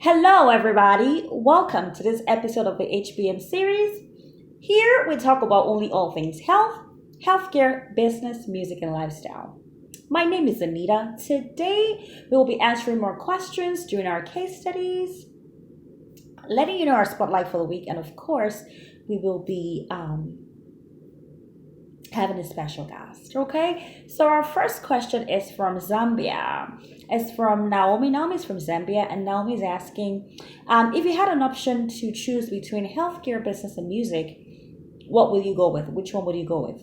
Hello, everybody. Welcome to this episode of the HBM series. Here we talk about only all things health, healthcare, business, music, and lifestyle. My name is Anita. Today we will be answering more questions during our case studies, letting you know our spotlight for the week, and of course, we will be having a special guest. Okay, so our first question is from Zambia. It's from Naomi. Naomi is from Zambia, and Naomi is asking if you had an option to choose between healthcare, business, and music, what will you go with? Which one would you go with?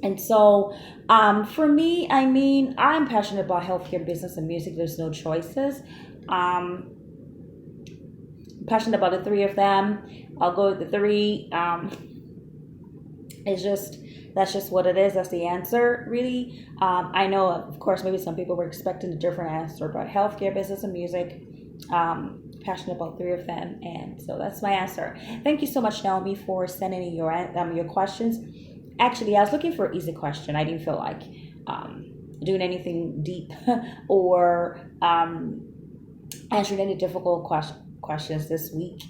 And so, for me, I'm passionate about healthcare, business, and music. There's no choices. Passionate about the three of them. I'll go with the three. That's just what it is. That's the answer, really. I know, of course, maybe some people were expecting a different answer, but healthcare, business, and music. Passionate about three of them, and so that's my answer. Thank you so much, Naomi, for sending in your questions. Actually, I was looking for an easy question. I didn't feel like doing anything deep or answering any difficult questions this week,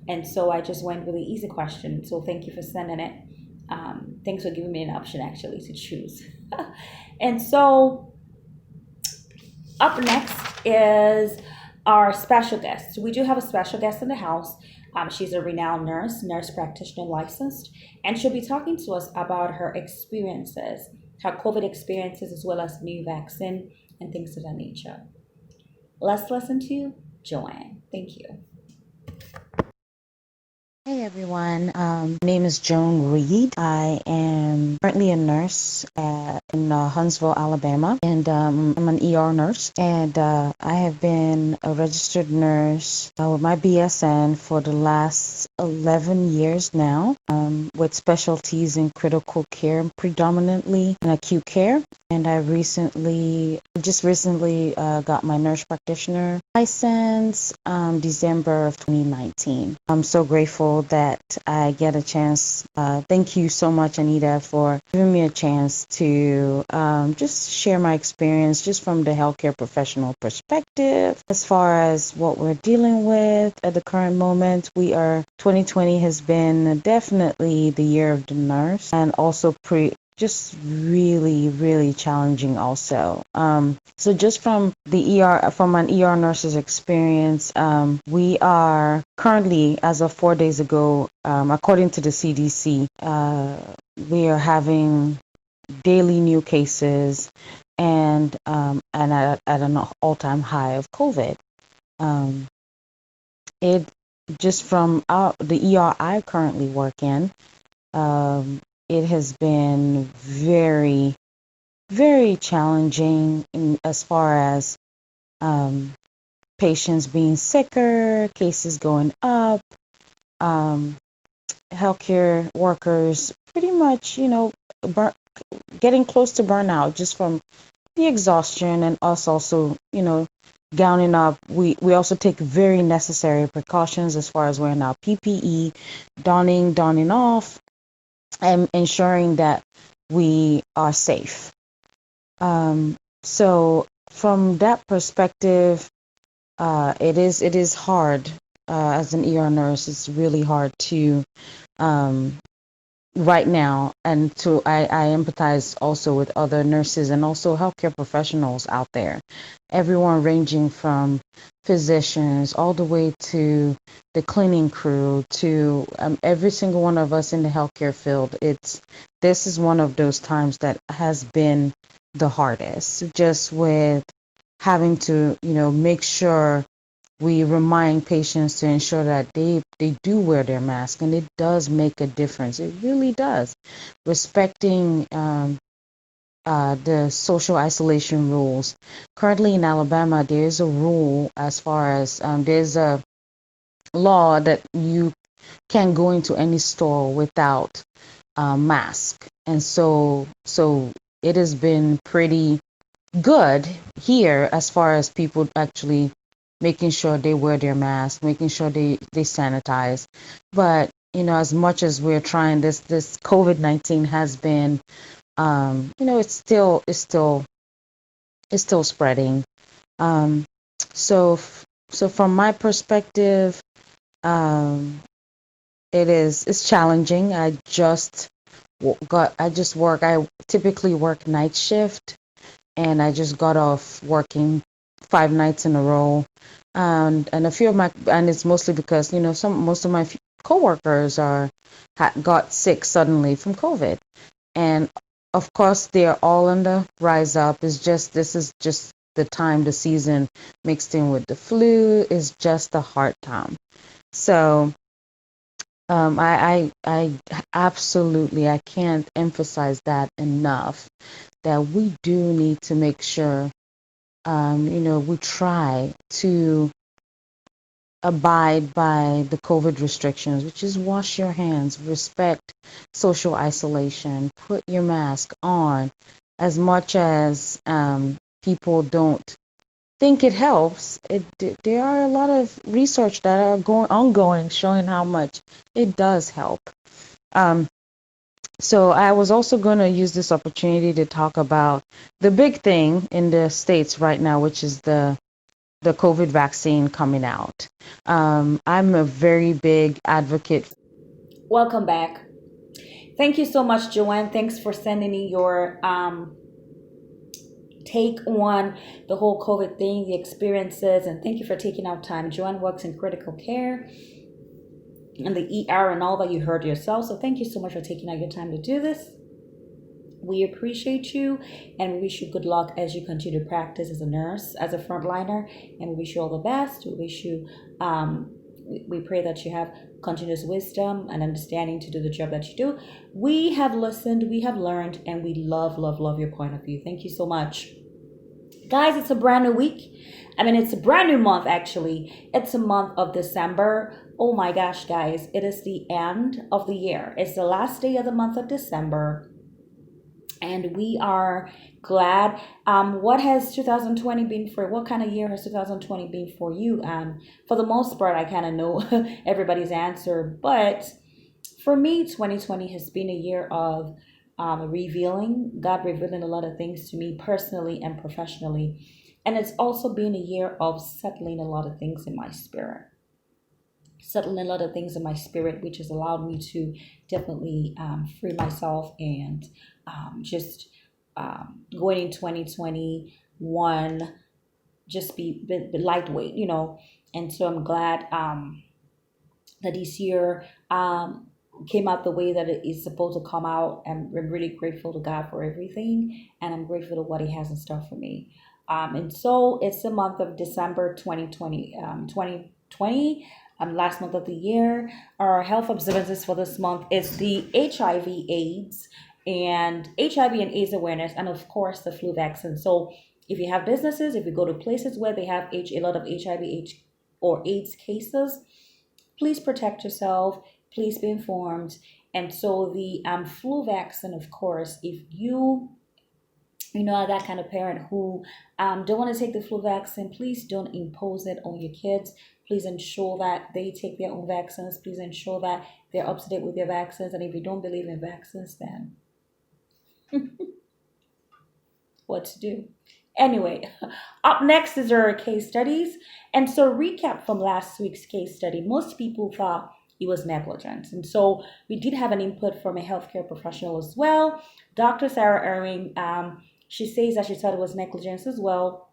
and so I just went with the easy question. So thank you for sending it. Thanks for giving me an option actually to choose. And so up next is our special guest. We do have a special guest in the house. She's a renowned nurse practitioner licensed, and she'll be talking to us about her experiences, her COVID experiences, as well as new vaccine and things of that nature. Let's listen to Joanne. Thank you. Hey everyone, my name is Joan Reed. I am currently a nurse in Huntsville, Alabama, and I'm an ER nurse. And I have been a registered nurse with my BSN for the last 11 years now, with specialties in critical care, predominantly in acute care. And I just recently got my nurse practitioner license December of 2019. I'm so grateful that I get a chance. Thank you so much, Anita, for giving me a chance to just share my experience just from the healthcare professional perspective as far as what we're dealing with at the current moment. 2020 has been definitely the year of the nurse, and also just really, really challenging also. So just from an ER nurse's experience, we are currently, as of 4 days ago, according to the CDC, we are having daily new cases and at an all-time high of COVID. It just from the ER I currently work in, it has been very, very challenging as far as patients being sicker, cases going up, healthcare workers pretty much, getting close to burnout just from the exhaustion, and us also, gowning up. We also take very necessary precautions as far as wearing our PPE, donning off, and ensuring that we are safe. So from that perspective, it is hard as an ER nurse. It's really hard to right now, and I empathize also with other nurses and also healthcare professionals out there. Everyone ranging from physicians all the way to the cleaning crew to every single one of us in the healthcare field. This is one of those times that has been the hardest, just with having to make sure we remind patients to ensure that they do wear their mask, and it does make a difference. It really does. Respecting the social isolation rules. Currently in Alabama, there is a rule as far as there's a law that you can't go into any store without a mask, and so it has been pretty good here as far as people actually making sure they wear their mask, making sure they sanitize. But as much as we're trying, this COVID-19 has been it's still spreading. Um, so from my perspective, um, it's challenging. I typically work night shift, and I just got off working 5 nights in a row. And a few of and it's mostly because, most of my coworkers got sick suddenly from COVID. And of course, they're all on the rise up. This is just the time, the season mixed in with the flu is just a hard time. So, I absolutely, I can't emphasize that enough, that we do need to make sure, we try to abide by the COVID restrictions, which is wash your hands, respect social isolation, put your mask on. As much as people don't think it helps, there are a lot of research that are ongoing showing how much it does help. Um, so I was also going to use this opportunity to talk about the big thing in the States right now, which is the COVID vaccine coming out. I'm a very big advocate. Welcome back. Thank you so much, Joanne. Thanks for sending me your take on the whole COVID thing, the experiences, and thank you for taking out time. Joanne works in critical care and the ER and all that you heard yourself. So thank you so much for taking out your time to do this. We appreciate you, and we wish you good luck as you continue to practice as a nurse, as a frontliner, and we wish you all the best. We wish you, we pray that you have continuous wisdom and understanding to do the job that you do. We have listened, we have learned, and we love, love, love your point of view. Thank you so much. Guys, it's a brand new week. It's a brand new month, actually. It's a month of December. Oh my gosh, guys, it is the end of the year. It's the last day of the month of December. And we are glad. What has 2020 been for? What kind of year has 2020 been for you? For the most part, I kind of know everybody's answer. But for me, 2020 has been a year of revealing, God revealing a lot of things to me personally and professionally. And it's also been a year of settling a lot of things in my spirit. Settling a lot of things in my spirit, which has allowed me to definitely free myself and just going in 2021, just be lightweight, And so I'm glad that this year came out the way that it is supposed to come out. And I'm really grateful to God for everything, and I'm grateful to what He has in store for me. And so it's the month of December 2020, last month of the year. Our health observances for this month is the HIV/AIDS and HIV and AIDS awareness, and of course the flu vaccine. So if you have businesses, if you go to places where they have a lot of HIV or AIDS cases, please protect yourself. Please be informed. And so the flu vaccine, of course, if you are that kind of parent who don't want to take the flu vaccine, please don't impose it on your kids. Please ensure that they take their own vaccines. Please ensure that they're up to date with their vaccines. And if you don't believe in vaccines, then what to do? Anyway, up next is our case studies. And so, recap from last week's case study. Most people thought it was negligence. And so, we did have an input from a healthcare professional as well. Dr. Sarah Irving, she says that she thought it was negligence as well.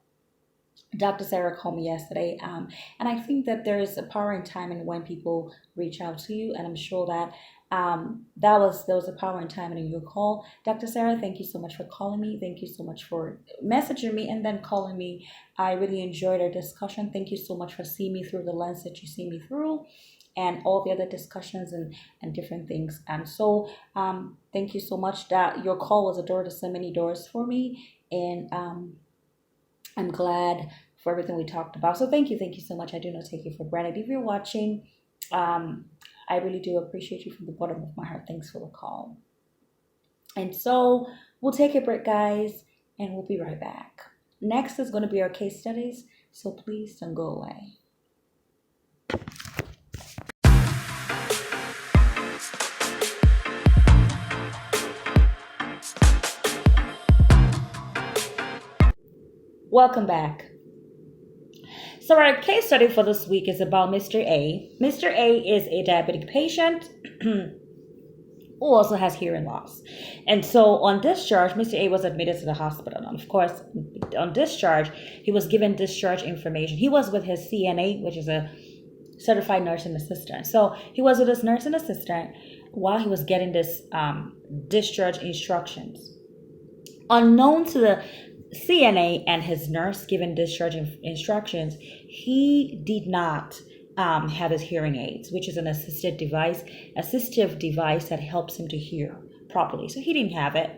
Dr. Sarah called me yesterday, and I think that there is a power in timing when people reach out to you, and I'm sure that there was a power in timing in your call. Dr. Sarah, thank you so much for calling me. Thank you so much for messaging me and then calling me. I really enjoyed our discussion. Thank you so much for seeing me through the lens that you see me through, and all the other discussions and different things. And so thank you so much. That your call was a door to so many doors for me, and I'm glad for everything we talked about. So thank you so much. I do not take you for granted. If you're watching, I really do appreciate you from the bottom of my heart. Thanks for the call. And so we'll take a break, guys, and we'll be right back. Next is going to be our case studies, so please don't go away. Welcome back. So our case study for this week is about Mr. A. Mr. A is a diabetic patient who also has hearing loss. And so on discharge, Mr. A was admitted to the hospital. And of course, on discharge, he was given discharge information. He was with his CNA, which is a certified nursing assistant. So he was with his nursing assistant while he was getting this discharge instructions. Unknown to the CNA and his nurse given discharge instructions, he did not have his hearing aids, which is an assistive device that helps him to hear properly. So he didn't have it.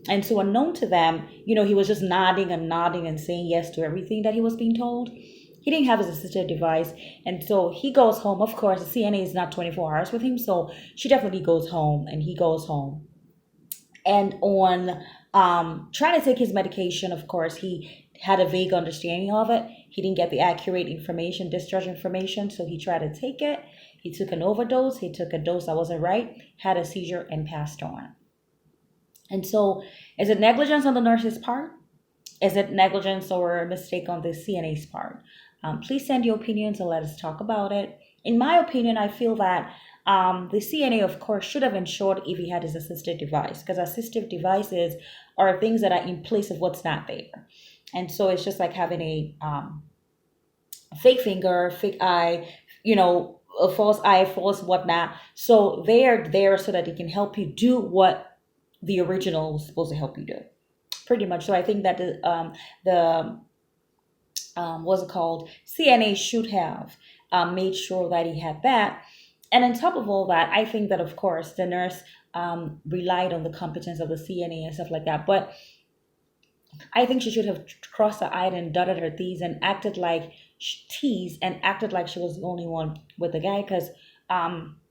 And so unknown to them, he was just nodding and saying yes to everything that he was being told. He didn't have his assistive device. And so he goes home. Of course, the CNA is not 24 hours with him. So she definitely goes home and he goes home. And on trying to take his medication, of course, he had a vague understanding of it. He didn't get the accurate information, discharge information, so he tried to take it. He took an overdose. He took a dose that wasn't right, had a seizure, and passed on. And so, is it negligence on the nurse's part? Is it negligence or a mistake on the CNA's part? Please send your opinions and let us talk about it. In my opinion, I feel that the CNA, of course, should have ensured if he had his assistive device, because assistive devices are things that are in place of what's not there. And so it's just like having a fake finger, fake eye, a false eye, false whatnot. So they're there so that they can help you do what the original was supposed to help you do, pretty much. So I think that what's it called? CNA should have made sure that he had that. And on top of all that, I think that, of course, the nurse relied on the competence of the CNA and stuff like that. But I think she should have crossed her I and dotted her T's and acted like she was the only one with the guy, because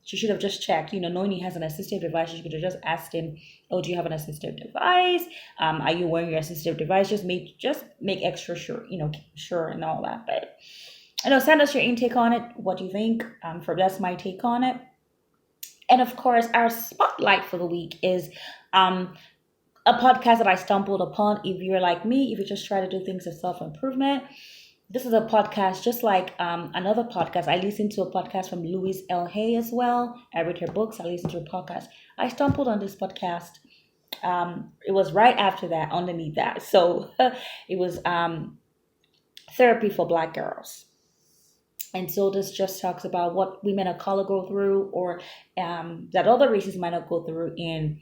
she should have just checked, knowing he has an assistive device. She could have just asked him, oh, do you have an assistive device? Are you wearing your assistive device? Just make extra sure, sure and all that. But send us your intake on it. What do you think? That's my take on it. And of course, our spotlight for the week is a podcast that I stumbled upon. If you're like me, if you just try to do things of self-improvement, this is a podcast just like another podcast. I listened to a podcast from Louise L. Hay as well. I read her books. I listened to her podcast. I stumbled on this podcast. It was right after that, underneath that. So it was Therapy for Black Girls. And so this just talks about what women of color go through, or that other races might not go through in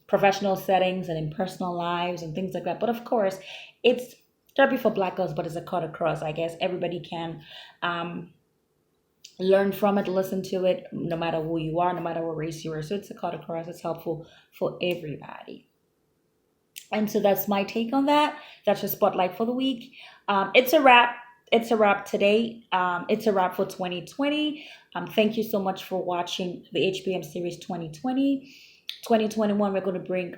professional settings and in personal lives and things like that. But of course, it's therapy for Black girls, but it's a cut across. I guess everybody can learn from it, listen to it, no matter who you are, no matter what race you are. So it's a cut across. It's helpful for everybody. And so that's my take on that. That's your spotlight for the week. It's a wrap. It's a wrap today. It's a wrap for 2020. Thank you so much for watching the HBM series 2020. 2021, we're going to bring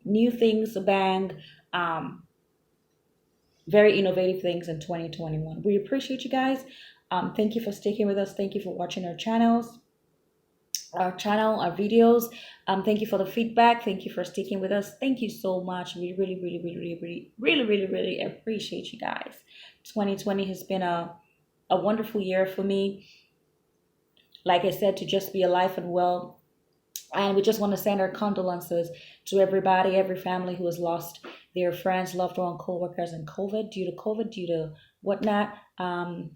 new things, a bang, very innovative things in 2021. We appreciate you guys. Thank you for sticking with us. Thank you for watching our channel, our videos. Thank you for the feedback. Thank you for sticking with us. Thank you so much. We really appreciate you guys. 2020 has been a wonderful year for me. Like I said, to just be alive and well. And we just want to send our condolences to everybody, every family who has lost their friends, loved ones, co-workers in COVID, due to whatnot.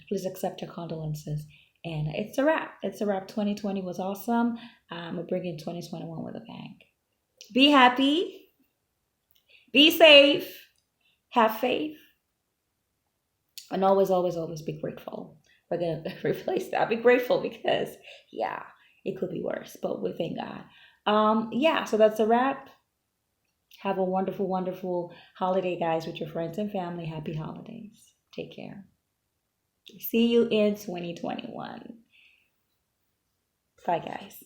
Please accept our condolences. And it's a wrap. It's a wrap. 2020 was awesome. We're bringing 2021 with a bang. Be happy. Be safe. Have faith. And always be grateful. We're going to replace that. Be grateful because, it could be worse, but we thank God. So that's a wrap. Have a wonderful, wonderful holiday, guys, with your friends and family. Happy holidays. Take care. See you in 2021. Bye, guys.